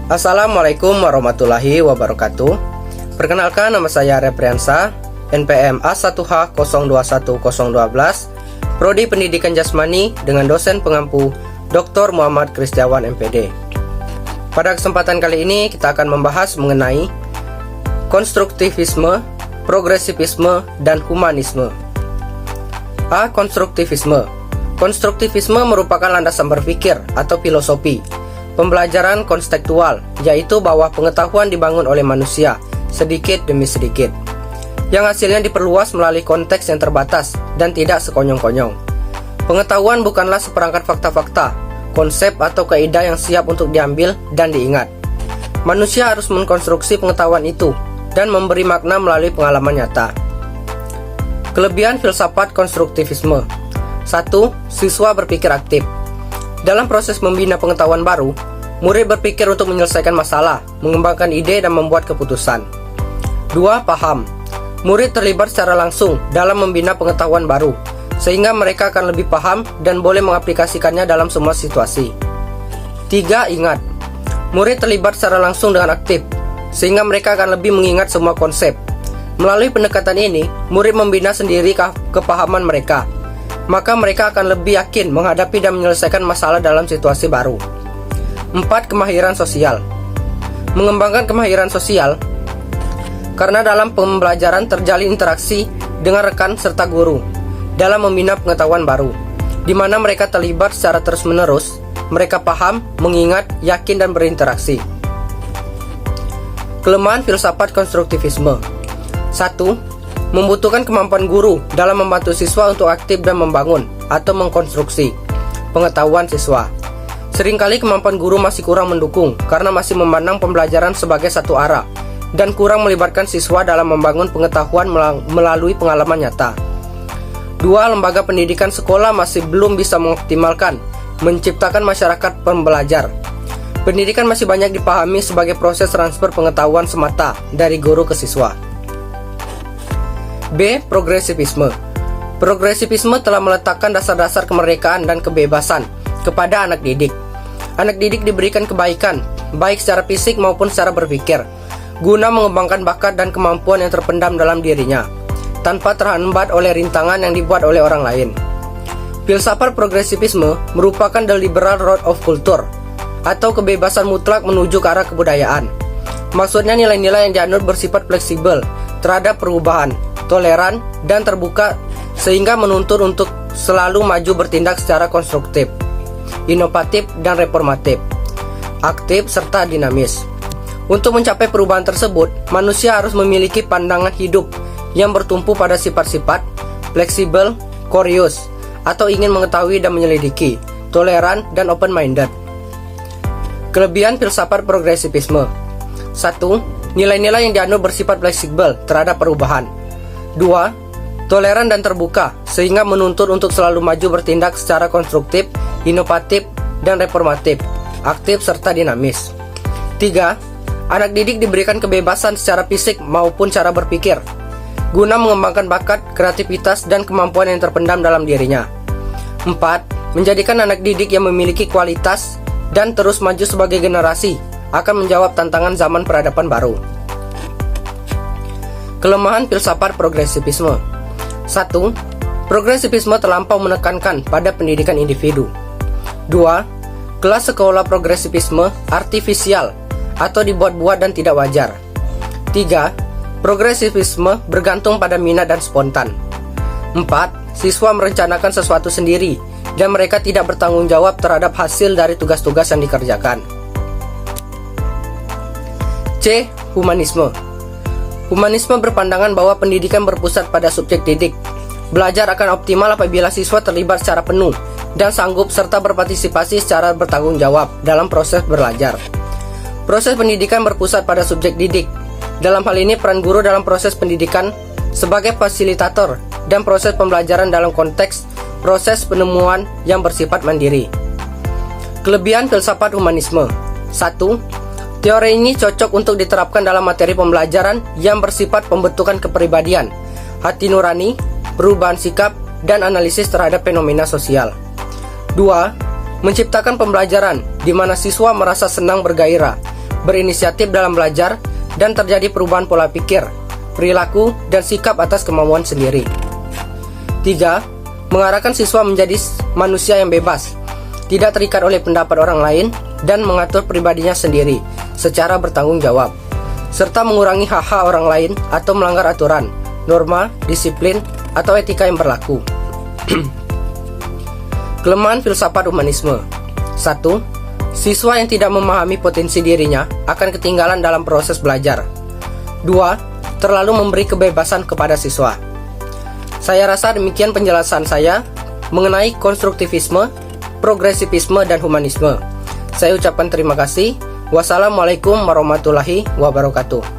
Assalamualaikum warahmatullahi wabarakatuh. Perkenalkan, nama saya Repriansa, NPM A1H021012, Prodi Pendidikan Jasmani dengan dosen pengampu Dr. Muhammad Kristiawan MPD. Pada kesempatan kali ini kita akan membahas mengenai konstruktivisme, progresivisme, dan humanisme. A. Konstruktivisme. Konstruktivisme merupakan landasan berpikir atau filosofi pembelajaran konstekstual, yaitu bahwa pengetahuan dibangun oleh manusia sedikit demi sedikit, yang hasilnya diperluas melalui konteks yang terbatas dan tidak sekonyong-konyong. Pengetahuan bukanlah seperangkat fakta-fakta, konsep atau kaidah yang siap untuk diambil dan diingat. Manusia harus mengkonstruksi pengetahuan itu dan memberi makna melalui pengalaman nyata. Kelebihan filsafat konstruktivisme. 1. Siswa berpikir aktif. Dalam proses membina pengetahuan baru, murid berpikir untuk menyelesaikan masalah, mengembangkan ide, dan membuat keputusan. 2. Paham. Murid terlibat secara langsung dalam membina pengetahuan baru, sehingga mereka akan lebih paham dan boleh mengaplikasikannya dalam semua situasi. 3. Ingat. Murid terlibat secara langsung dengan aktif, sehingga mereka akan lebih mengingat semua konsep. Melalui pendekatan ini, murid membina sendiri kepahaman mereka, maka mereka akan lebih yakin menghadapi dan menyelesaikan masalah dalam situasi baru. 4. Kemahiran sosial. Mengembangkan kemahiran sosial karena dalam pembelajaran terjalin interaksi dengan rekan serta guru dalam membina pengetahuan baru, di mana mereka terlibat secara terus-menerus, mereka paham, mengingat, yakin, dan berinteraksi. Kelemahan filsafat konstruktivisme. 1. Membutuhkan kemampuan guru dalam membantu siswa untuk aktif dan membangun atau mengkonstruksi pengetahuan siswa. Seringkali kemampuan guru masih kurang mendukung karena masih memandang pembelajaran sebagai satu arah dan kurang melibatkan siswa dalam membangun pengetahuan melalui pengalaman nyata. 2. Lembaga pendidikan sekolah masih belum bisa mengoptimalkan menciptakan masyarakat pembelajar. Pendidikan masih banyak dipahami sebagai proses transfer pengetahuan semata dari guru ke siswa. B. Progresivisme. Progresivisme telah meletakkan dasar-dasar kemerdekaan dan kebebasan kepada anak didik. Anak didik diberikan kebaikan, baik secara fisik maupun secara berpikir, guna mengembangkan bakat dan kemampuan yang terpendam dalam dirinya, tanpa terhambat oleh rintangan yang dibuat oleh orang lain. Filsafat progresivisme merupakan the liberal road of culture, atau kebebasan mutlak menuju ke arah kebudayaan. Maksudnya nilai-nilai yang dianut bersifat fleksibel terhadap perubahan, toleran, dan terbuka, sehingga menuntut untuk selalu maju bertindak secara konstruktif, inovatif, dan reformatif, aktif, serta dinamis. Untuk mencapai perubahan tersebut, manusia harus memiliki pandangan hidup yang bertumpu pada sifat-sifat fleksibel, curious, atau ingin mengetahui dan menyelidiki, toleran, dan open-minded. Kelebihan filsafat progresivisme. 1. Nilai-nilai yang dianut bersifat fleksibel terhadap perubahan. 2. Toleran dan terbuka, sehingga menuntut untuk selalu maju bertindak secara konstruktif, inovatif, dan reformatif, aktif, serta dinamis. 3. Anak didik diberikan kebebasan secara fisik maupun cara berpikir, guna mengembangkan bakat, kreativitas, dan kemampuan yang terpendam dalam dirinya. 4. Menjadikan anak didik yang memiliki kualitas dan terus maju sebagai generasi akan menjawab tantangan zaman peradaban baru. Kelemahan filsafat progresivisme. 1. Progresivisme terlampau menekankan pada pendidikan individu. 2. Kelas sekolah progresivisme artifisial atau dibuat-buat dan tidak wajar. 3. Progresivisme bergantung pada minat dan spontan. 4. Siswa merencanakan sesuatu sendiri dan mereka tidak bertanggung jawab terhadap hasil dari tugas-tugas yang dikerjakan. C. Humanisme. Humanisme berpandangan bahwa pendidikan berpusat pada subjek didik. Belajar akan optimal apabila siswa terlibat secara penuh dan sanggup serta berpartisipasi secara bertanggung jawab dalam proses belajar. Proses pendidikan berpusat pada subjek didik. Dalam hal ini peran guru dalam proses pendidikan sebagai fasilitator dan proses pembelajaran dalam konteks proses penemuan yang bersifat mandiri. Kelebihan filsafat humanisme. 1. Teori ini cocok untuk diterapkan dalam materi pembelajaran yang bersifat pembentukan kepribadian, hati nurani, perubahan sikap, dan analisis terhadap fenomena sosial. 2. Menciptakan pembelajaran di mana siswa merasa senang bergairah, berinisiatif dalam belajar, dan terjadi perubahan pola pikir, perilaku, dan sikap atas kemauan sendiri. 3. Mengarahkan siswa menjadi manusia yang bebas, tidak terikat oleh pendapat orang lain, dan mengatur pribadinya sendiri secara bertanggung jawab, serta mengurangi hak-hak orang lain atau melanggar aturan, norma, disiplin, atau etika yang berlaku. Kelemahan filsafat humanisme. 1. Siswa yang tidak memahami potensi dirinya akan ketinggalan dalam proses belajar. 2. Terlalu memberi kebebasan kepada siswa. Saya rasa demikian penjelasan saya mengenai konstruktivisme, progresivisme, dan humanisme. Saya ucapkan terima kasih. Wassalamualaikum warahmatullahi wabarakatuh.